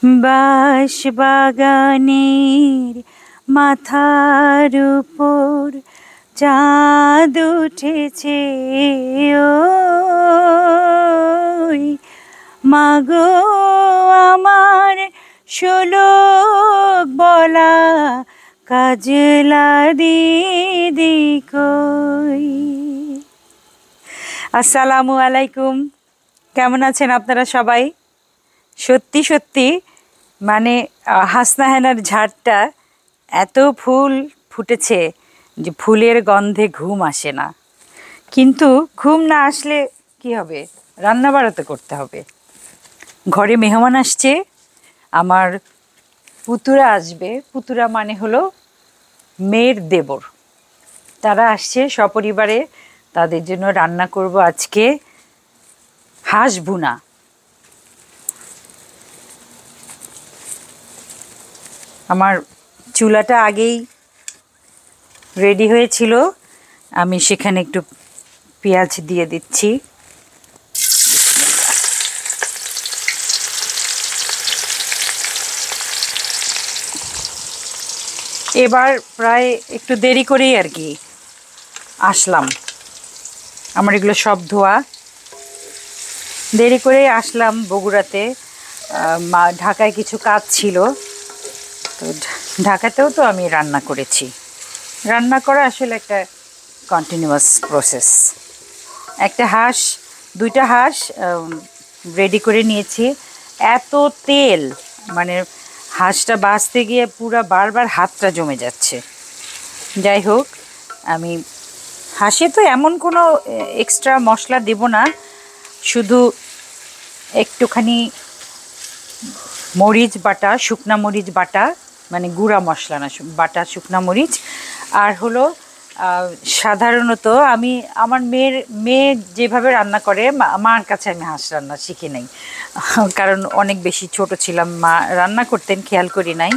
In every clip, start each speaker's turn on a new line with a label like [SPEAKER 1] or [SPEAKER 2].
[SPEAKER 1] বাঁশ বাগানের মাথার উপর চাঁদ উঠেছে ওই মাগো আমার শোলক বলা কাজলা দিদি কই। আসসালামু আলাইকুম, কেমন আছেন আপনারা সবাই? সত্যি সত্যি মানে হাসনা হেনার ঝাড়টা এত ফুল ফুটেছে যে ফুলের গন্ধে ঘুম আসে না। কিন্তু ঘুম না আসলে কি হবে, রান্না বাড়া করতে হবে। ঘরে মেহমান আসছে, আমার পুতুরা আসবে। পুতুরা মানে হলো মেয়ের দেবর। তারা আসছে সপরিবারে, তাদের জন্য রান্না করব আজকে হাঁস ভুনা। আমার চুলাটা আগেই রেডি হয়েছিল, আমি সেখানে একটু পেঁয়াজ দিয়ে দিচ্ছি। এবার প্রায় একটু দেরি করেই আর কি আসলাম, আমার এগুলো সব ধোয়া। দেরি করেই আসলাম বগুড়াতে, ঢাকায় কিছু কাজ ছিল, তো ঢাকাতেও তো আমি রান্না করেছি। রান্না করা আসলে একটা কন্টিনিউয়াস প্রসেস। একটা হাঁস, দুইটা হাঁস রেডি করে নিয়েছি। এত তেল, মানে হাঁসটা বাছতে গিয়ে পুরো বারবার হাতটা জমে যাচ্ছে। যাই হোক, আমি হাঁসে তো এমন কোনো এক্সট্রা মশলা দেব না, শুধু একটুখানি মরিচ বাটা, শুকনা মরিচ বাটা, মানে গুঁড়া মশলা না, বাটা শুকনা মরিচ। আর হলো সাধারণত আমি আমার মেয়ে যেভাবে রান্না করে, মার কাছে আমি হাঁস রান্না শিখি নাই, কারণ অনেক বেশি ছোট ছিলাম, মা রান্না করতেন খেয়াল করি নাই।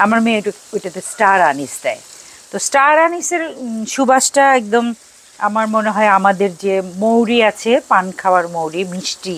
[SPEAKER 1] আমার মেয়ে ওইটাতে স্টার আনিস দেয়, তো স্টার আনিসের সুবাসটা একদম, আমার মনে হয় আমাদের যে মৌরি আছে, পান খাওয়ার মৌরি, মিষ্টি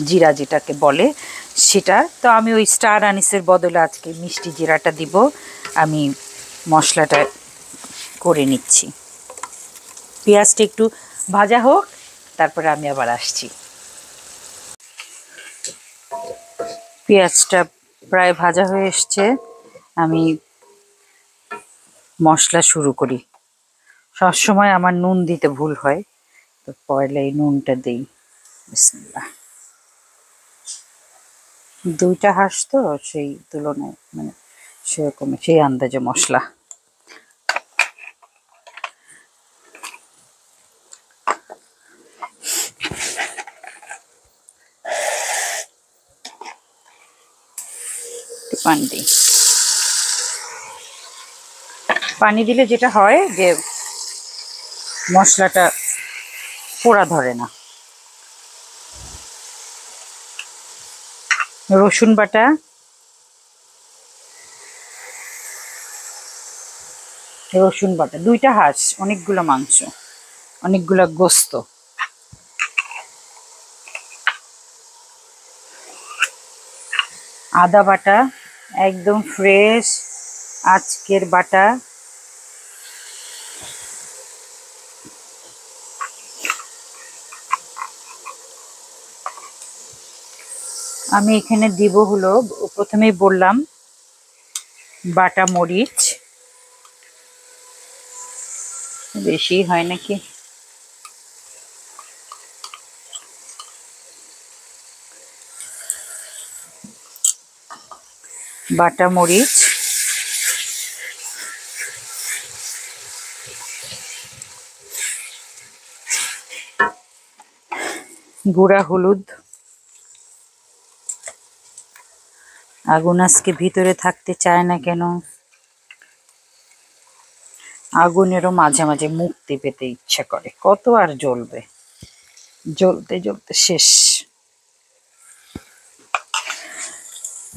[SPEAKER 1] জিরা যেটাকে বলে, সেটা তো আমি ওই স্টার আনিসের বদলে আজকে মিষ্টি জিরাটা দিব। আমি মশলাটা করে নিচ্ছি, পেঁয়াজটা একটু ভাজা হোক, তারপরে আমি আবার আসছি। পেঁয়াজটা প্রায় ভাজা হয়ে এসছে, আমি মশলা শুরু করি। সবসময় আমার নুন দিতে ভুল হয়, তো পয়লা এই নুনটা দিই। বিসমিল্লাহ। দুইটা হাঁস তো, সেই তুলনায় মানে সেরকম সেই আন্দাজে মশলা। পানি দিই, পানি দিলে যেটা হয় যে মশলাটা পোড়া ধরে না। রসুন বাটা, রসুন বাটা, দুইটা হাঁস, অনেকগুলো মাংস, অনেকগুলো গোস্ত। আদা বাটা, একদম ফ্রেশ আজকের বাটা। আমি এখানে দিব হলো, প্রথমেই বললাম, বাটা মরিচ। বেশি হয় নাকি, বাটা মরিচ, গুঁড়া হলুদ। আগুন আজকে ভিতরে থাকতে চায় না কেন, আগুনেরও মাঝে মাঝে মুক্তি পেতে ইচ্ছা করে, কত আর জ্বলবে, জ্বলতে জ্বলতে শেষ।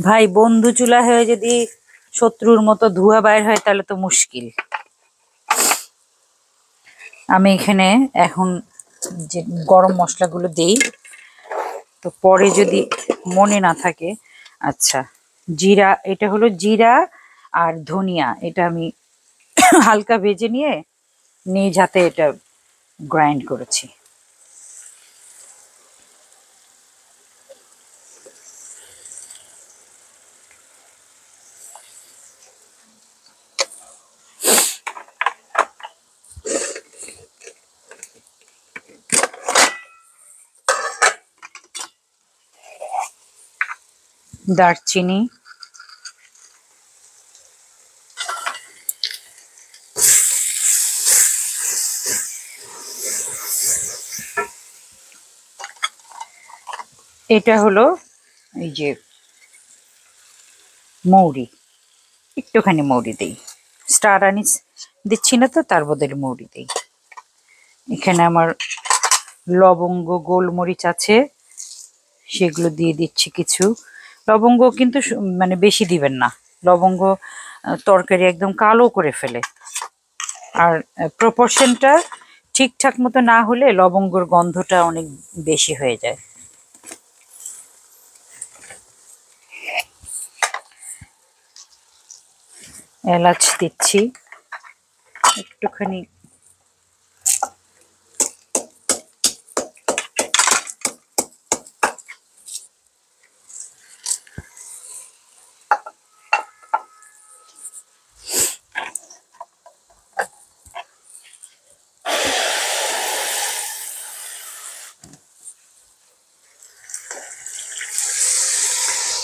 [SPEAKER 1] ভাই, বন্ধু চুলা হয়ে যদি শত্রুর মতো ধোঁয়া বাইর হয় তাহলে তো মুশকিল। আমি এখানে এখন যে গরম মশলাগুলো দেই, তো পরে যদি মনে না থাকে, আচ্ছা, জিরা, এটা হলো জিরা আর ধনিয়া, এটা আমি হালকা ভেজে নিয়ে নিজ হাতে এটা গ্রাইন্ড করেছি। দারচিনি, এটা হলো এই যে মৌরি, একটুখানি মৌরি দিই, স্টার আনিস দিচ্ছি না তো, তার বদলে মৌরি দিই। এখানে আমার লবঙ্গ, গোলমরিচ আছে, সেগুলো দিয়ে দিচ্ছি কিছু। লবঙ্গ কিন্তু মানে বেশি দিবেন না, লবঙ্গ তরকারি একদম কালো করে ফেলে। আর প্রপোর্শনটা ঠিকঠাক মতো না হলে লবঙ্গর গন্ধটা অনেক বেশি হয়ে যায়। এলাচ দিচ্ছি একটুখানি,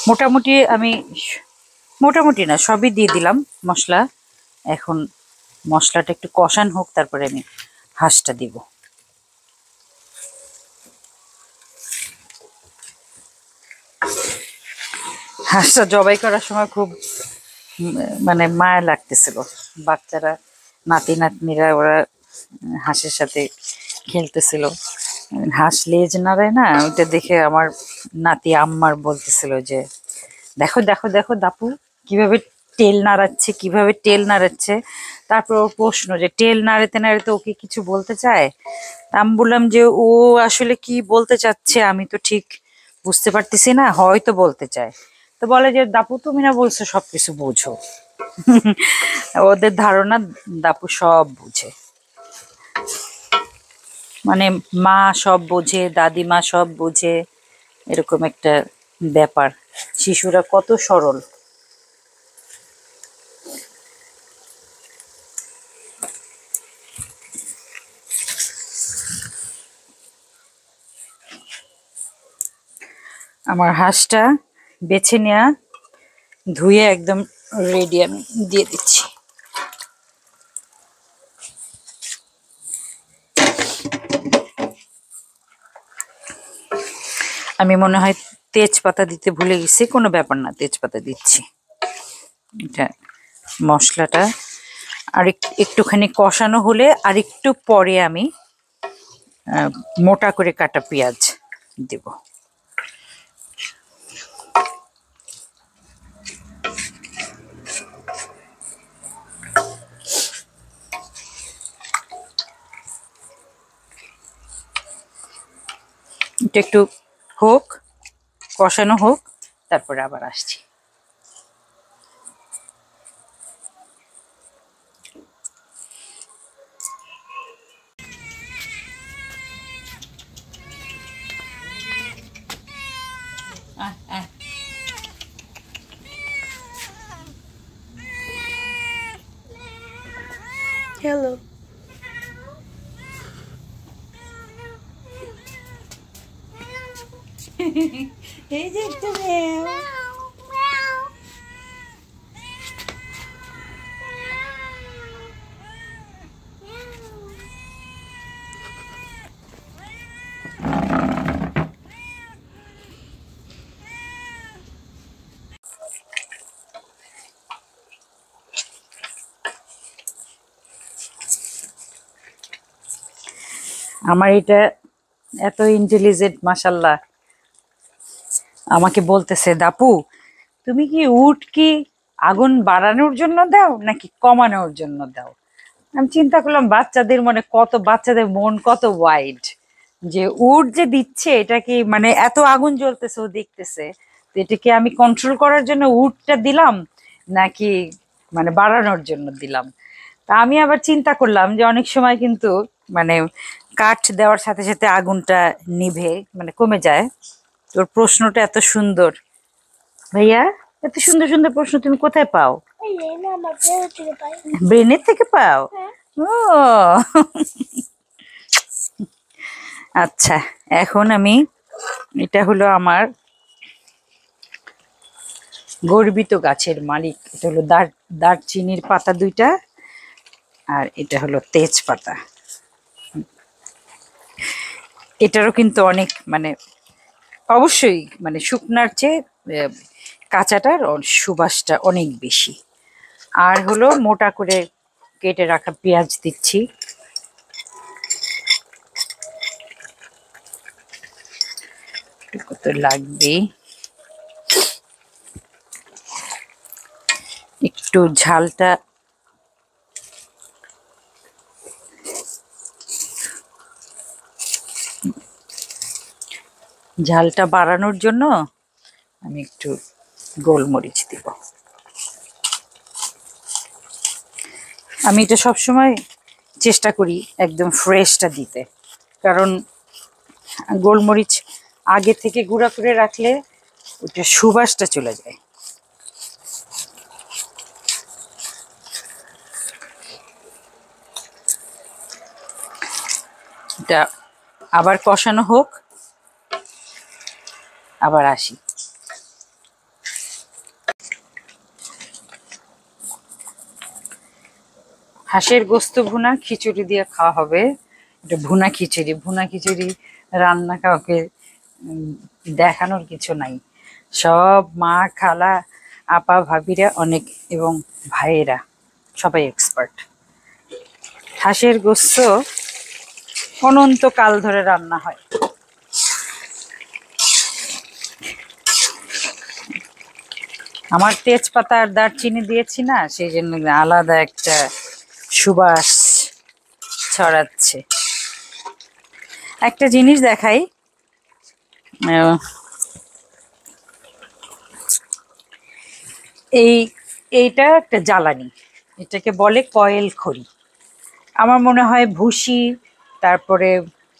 [SPEAKER 1] মোটামুটি আমি মোটামুটি না সবই দিয়ে দিলাম মশলা। এখন মশলাটা একটু কষান হোক, তারপরে আমি হাঁসটা দিব। হাঁসটা জবাই করার সময় খুব মানে মায়া লাগতেছিল। বাচ্চারা, নাতি নাতনিরা, ওরা হাঁসের সাথে খেলতেছিল। হাঁস লেজ নাড়ায় না, ওইটা দেখে আমার নাতি আম্মার বলতেছিল যে দেখো দেখো দেখো দাপু কিভাবে টেল নাড়াচ্ছে, কিভাবে টেল নাড়াচ্ছে। তারপর ওর প্রশ্ন যে টেল নাড়াতে নাড়াতে ওকে কিছু বলতে চায়। আমি বললাম যে ও আসলে কি বলতে চাচ্ছে আমি তো ঠিক বুঝতে পারতেছি না, হয়তো বলতে চায়। তো বলে যে দাপু তুমি না বলছো সবকিছু বোঝো। ওদের ধারণা দাপু সব বুঝে, মানে মা সব বোঝে, দাদিমা সব বোঝে, এরকম একটা ব্যাপার। শিশুরা কত সরল। আমার হাঁসটা বেছে নেওয়া, ধুয়ে একদম রেডি, আমি দিয়ে দিচ্ছি। আমি মনে হয় তেজপাতা দিতে ভুলে গেছি, কোনো ব্যাপার না, তেজপাতা দিচ্ছি। এটা মশলাটা আর একটুখানি কষানো হলে আর একটু পরে আমি মোটা করে কাটা পেঁয়াজ দেব। এটা একটু হোক, কষানো হোক, তারপরে আবার আসছি।
[SPEAKER 2] Hello.
[SPEAKER 1] এই যে একটা মেয়ে, আমার এটা এত ইন্টেলিজেন্ট মাশাল্লাহ। আমাকে বলতেছে দাপু তুমি কি উড কি আগুন বাড়ানোর জন্য দাও নাকি কমানোর জন্য দাও। আমি চিন্তা করলাম বাচ্চাদের মনে কত, বাচ্চাদের মন কত ওয়াইড, যে উড যে দিচ্ছে এটা কি মানে এত আগুন জ্বলতেছে ও দেখতেছে, তো এটাকে আমি কন্ট্রোল করার জন্য উডটা দিলাম নাকি মানে বাড়ানোর জন্য দিলাম। তা আমি আবার চিন্তা করলাম যে অনেক সময় কিন্তু মানে কাঠ দেওয়ার সাথে সাথে আগুনটা নিভে মানে কমে যায়। তোর প্রশ্নটা এত সুন্দর ভাইয়া, এত সুন্দর সুন্দর প্রশ্ন তুমি কোথায় পাও? ব্রেনের থেকে পাও? ও আচ্ছা, এখন আমি এটা হলো আমার গর্বিত গাছের মালিক। এটা হলো দারচিনির পাতা 2টা, আর এটা হলো তেজপাতা। এটারও কিন্তু অনেক মানে অবশ্যই মানে শুকনার চেয়ে কাঁচাটার সুবাসটা অনেক বেশি। আর হলো মোটা করে কেটে রাখা পেঁয়াজ দিচ্ছি। কত লাগবে, একটু ঝালটা বাড়ানোর জন্য আমি একটু গোলমরিচ দিব। আমি এটা সবসময় চেষ্টা করি একদম ফ্রেশটা দিতে, কারণ গোলমরিচ আগে থেকে গুঁড়া করে রাখলে ওটা সুবাসটা চলে যায়। এটা আবার কষানো হোক, আবার আসি। হাঁসের গোস্ত ভুনা খিচুড়ি দিয়ে খাওয়া হবে। এটা ভুনা খিচুড়ি রান্না কাউকে দেখানোর কিছু নাই। সব মা, খালা, আপা, ভাবিরা অনেক এবং ভাইয়েরা সবাই এক্সপার্ট। হাঁসের গোস্ত অনন্তকাল ধরে রান্না হয়। আমার তেজপাতা আর দারচিনি দিয়েছি না, সেই জন্য আলাদা একটা সুবাস ছড়াচ্ছে। একটা জিনিস দেখাই, এইটা একটা জ্বালানি, এটাকে বলে কয়েল খড়ি। আমার মনে হয় ভুসি, তারপরে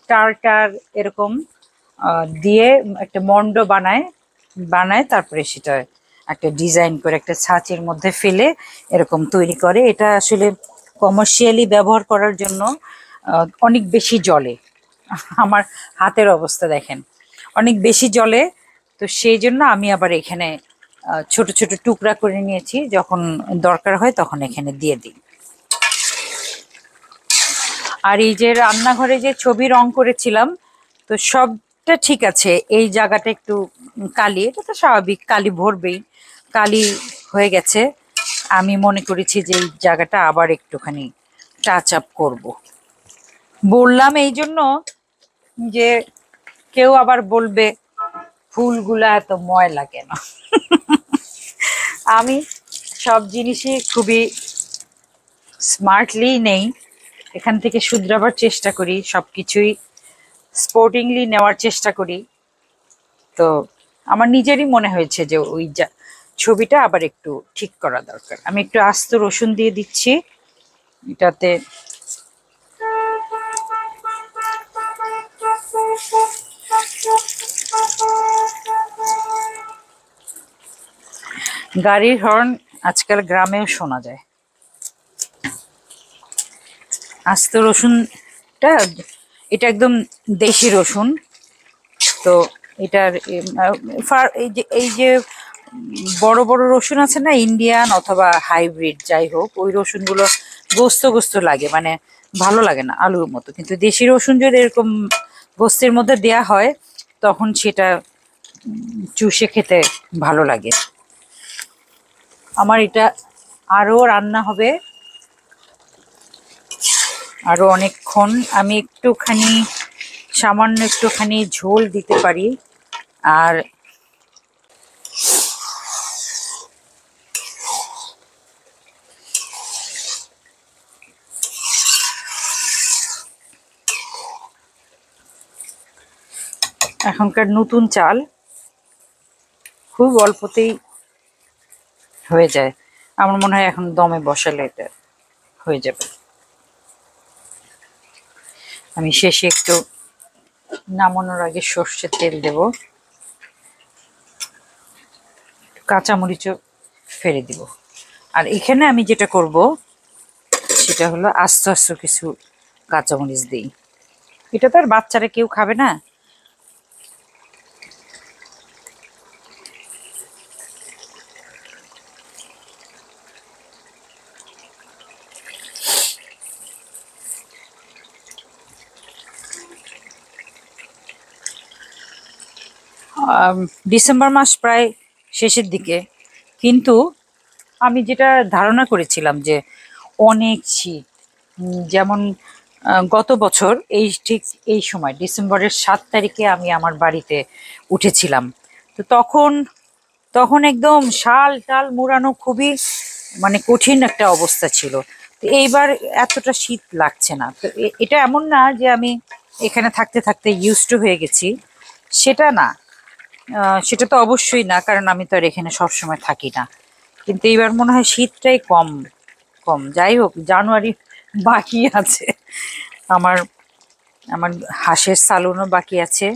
[SPEAKER 1] টার এরকম দিয়ে একটা মন্ড বানায় তারপরে সেটা একটা ডিজাইন করে একটা ছাঁচের মধ্যে ফেলে এরকম তৈরি করে। এটা আসলে কমার্শিয়ালি ব্যবহার করার জন্য অনেক বেশি জলে। আমার হাতের অবস্থা দেখেন, অনেক বেশি জলে। তো সেই জন্য আমি আবার এখানে ছোট ছোট টুকরা করে নিয়েছি, যখন দরকার হয় তখন এখানে দিয়ে দিই। আর এই যে রান্নাঘরে যে ছবি রং করেছিলাম, তো সবটা ঠিক আছে। এই জায়গাটা একটু কালি, এটা তো স্বাভাবিক, কালি ভরবেই, কালি হয়ে গেছে। আমি মনে করেছি যে এই জায়গাটা আবার একটুখানি টাচ আপ করবো। বললাম এই জন্য যে কেউ আবার বলবে ফুলগুলা এত ময়লা কেন। আমি সব জিনিসই খুবই স্মার্টলি নেই, এখান থেকে শুধরাবার চেষ্টা করি, সবকিছুই স্পোর্টিংলি নেওয়ার চেষ্টা করি। তো আমার নিজেরই মনে হয়েছে যে ওই ছবিটা আবার একটু ঠিক করা দরকার। আমি একটু আস্ত রসুন দিয়ে দিচ্ছি এটাতে। গাড়ির হর্ন আজকাল গ্রামেও শোনা যায়। আস্ত রসুনটা, এটা একদম দেশি রসুন। তো এটার এই যে বড় বড় রসুন আছে না, ইন্ডিয়ান অথবা হাইব্রিড যাই হোক, ওই রসুনগুলো গোস্ত গোস্ত লাগে, মানে ভালো লাগে না আলুর মতো। কিন্তু দেশি রসুন যদি এরকম গোস্তের মধ্যে দেয়া হয় তখন সেটা চুষে খেতে ভালো লাগে। আমার এটা আরো রান্না হবে আরো অনেকক্ষণ। আমি একটুখানি সামান্য একটুখানি ঝোল দিতে পারি। আর এখনকার নতুন চাল, খুব অল্পতেই হয়ে যায়। আমার মনে হয় এখন দমে বসালে এটা হয়ে যাবে। আমি শেষে একটু নামানোর আগে সর্ষের তেল দেব, কাঁচামরিচও ফেলে দিব। আর এখানে আমি যেটা করব সেটা হলো আস্তে আস্তে কিছু কাঁচামরিচ দিই। এটা তো আর বাচ্চারা কেউ খাবে না। ডিসেম্বর মাস প্রায় শেষের দিকে, কিন্তু আমি যেটা ধারণা করেছিলাম যে অনেক শীত, যেমন গত বছর এই ঠিক এই সময় ডিসেম্বরের 7 তারিখে আমি আমার বাড়িতে উঠেছিলাম। তো তখন তখন একদম শাল টাল মুড়ানো, খুবই মানে কঠিন একটা অবস্থা ছিল। তো এইবার এতটা শীত লাগছে না। তো এটা এমন না যে আমি এখানে থাকতে থাকতে ইউজড হয়ে গেছি, সেটা না। সেটা তো অবশ্যই না, কারণ আমি তো আর এখানে সবসময় থাকি না। কিন্তু এইবার মনে হয় শীতটাই কম কম। যাই হোক, জানুয়ারি বাকি আছে। আমার আমার হাঁসের সালুনও বাকি আছে।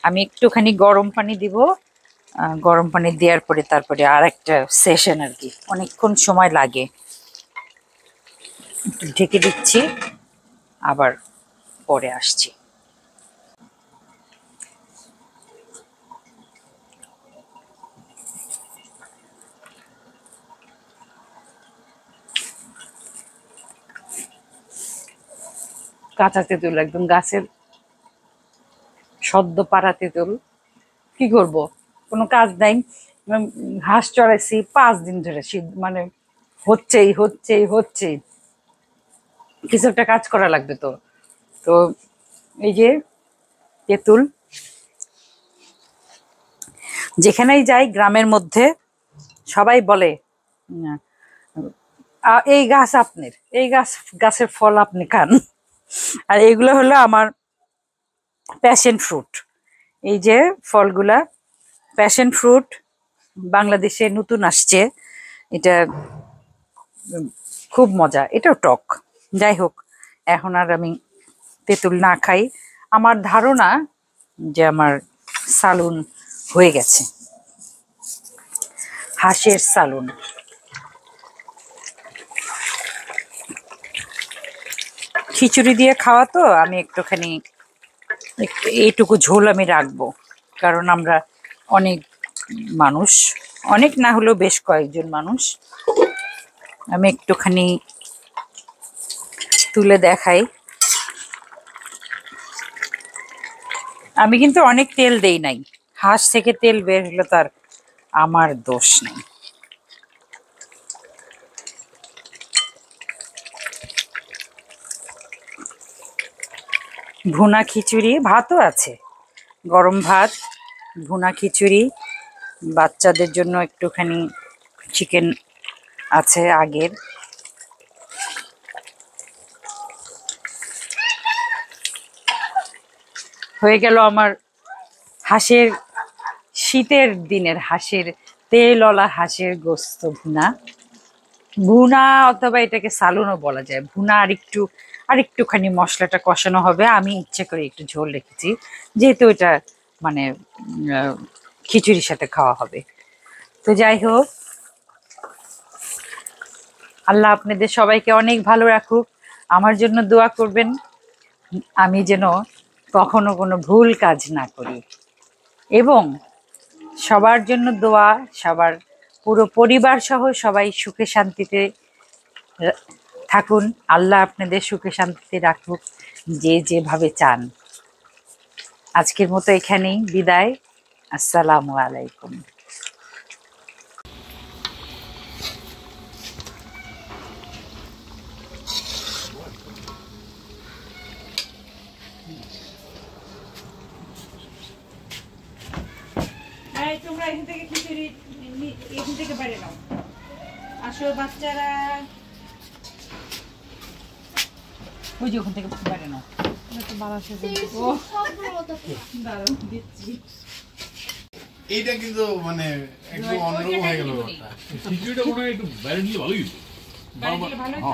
[SPEAKER 1] আমি একটুখানি গরম পানি দিব, গরম পানি দেওয়ার পরে তারপরে আর একটা সেশন আর কি, অনেকক্ষণ সময় লাগে। একটু ঢেকে দিচ্ছি, আবার পরে আসছি। কাঁচা তেঁতুল, একদম গাছের সদ্য পাড়া তেঁতুল। কি করব, কোনো কাজ নাই। হাঁস চড়াইছি 5 দিন ধরে, শীত মানে হচ্ছেই হচ্ছেই হচ্ছেই, কিছু একটা কাজ করা লাগবে। তো তো এই যে তেঁতুল, যেখানেই যাই গ্রামের মধ্যে সবাই বলে এই গাছ আপনার, এই গাছের ফল আপনি খান। আর এগুলো হলো আমার প্যাশন ফ্রুট। এই যে ফলগুলা প্যাশন ফ্রুট, বাংলাদেশে নতুন আসছে। এটা খুব মজা, এটাও টক। যাই হোক, এখন আর আমি তেঁতুল না খাই। আমার ধারণা যে আমার সালুন হয়ে গেছে, হাঁসের সালুন। খিচুড়ি দিয়ে খাওয়া তো, আমি একটুখানি এইটুকু ঝোল আমি রাখবো, কারণ আমরা অনেক মানুষ, অনেক না হলেও বেশ কয়েকজন মানুষ। আমি একটুখানি তুলে দেখাই। আমি কিন্তু অনেক তেল দেই নাই, হাঁস থেকে তেল বের হলো তার আমার দোষ নেই। ভুনা খিচুড়ি, ভাতও আছে, গরম ভাত, ভুনা খিচুড়ি, বাচ্চাদের জন্য একটুখানি চিকেন আছে আগের। হয়ে গেল আমার হাঁসের, শীতের দিনের হাঁসের, তেলওয়ালা হাঁসের গোস্ত ভুনা। ভুনা অথবা এটাকে সালুনও বলা যায়। ভুনা আর একটুখানি মশলাটা কষানো হবে। আমি ইচ্ছে করে একটু ঝোল রেখেছি, যেহেতু এটা মানে খিচুড়ির সাথে খাওয়া হবে। তো যাই হোক, আল্লাহ আপনাদের সবাইকে অনেক ভালো রাখুক। আমার জন্য দোয়া করবেন, আমি যেন কখনো কোনো ভুল কাজ না করি। এবং সবার জন্য দোয়া, সবার পুরো পরিবার সহ সবাই সুখে শান্তিতে থাকুন। আল্লাহ আপনাদের সুখে শান্তিতে রাখুক, যে যেভাবে চান। আজকের মতো এখানেই বিদায়। আসসালামু আলাইকুম। তোমরা এখান থেকে খিচুড়ি এখান থেকে বাইরে নাও, আসো বাচ্চারা, ওই যে ওখান থেকে বাইরে নাও। ও দাঁড়াও, দিচ্ছি।
[SPEAKER 2] এইটা কিন্তু মানে একদম অন্যরকম হয়ে গেল ব্যাপারটা।
[SPEAKER 3] খিচুড়িটা মনে হয় একটু বাইরে দিলে ভালোই হতো।
[SPEAKER 1] ভালো তো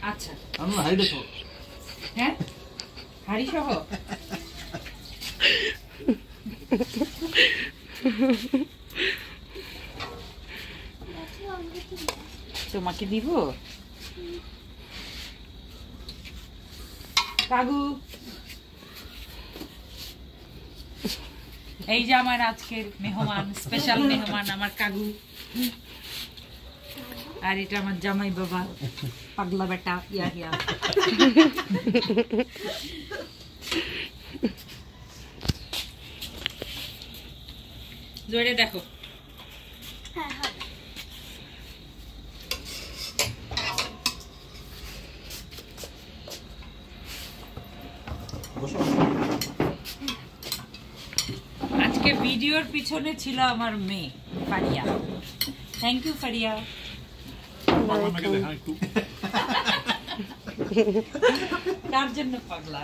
[SPEAKER 1] আচ্ছা
[SPEAKER 3] আমরা হাইডে সব
[SPEAKER 1] হ্যাঁ হাড়ি সহ তোমাকে দিব কাগু এই যে আমার আজকের মেহমান স্পেশাল মেহমান আমার কাগু আর এটা আমার জামাই বাবা পাগলা বেটা ইয়া ইয়া জোরে দেখো আজকে ভিডিওর পিছনে ছিল আমার মেয়ে ফারিয়া থ্যাংক ইউ ফারিয়া
[SPEAKER 3] আমাকে দেখা একটু
[SPEAKER 1] কার জন্য পাগলা